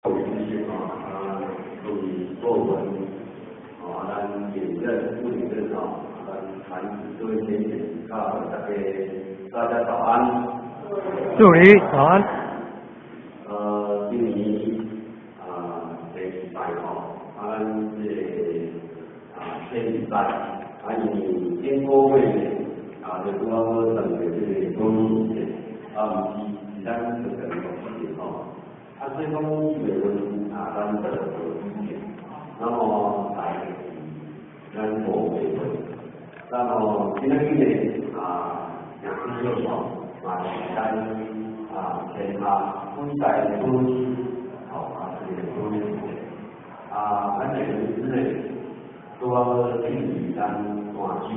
有一些属于作文咱演任、物理任咱谈做一些大家早安。祝你早安。今年第4代咱这第4代以经过会就拄好好等的这个公益是咱这个所以讲基本咱这个意见，那么咱国会那么今天呢两个就说咱前规代的东西这个东西咱这个之内都要给予咱关心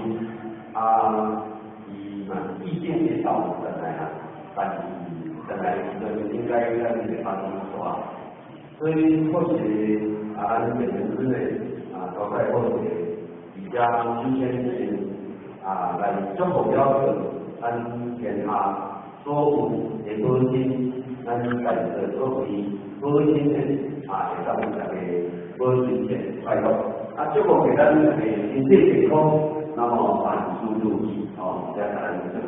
意见介绍的本来应该在这个发生说所以或许咱每人之内都在或者比较新鲜一些来综合标准，咱检查错误的更新，咱改的作为更新的会当大家更新的快乐。结果给咱身体健康，那么万事如意再来这个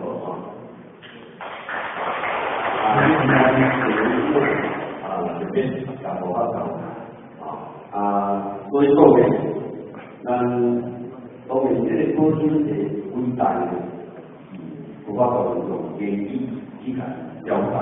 这边讲国话讲所以各位，各位这个更新的伟大的国话讲用建议去看了解，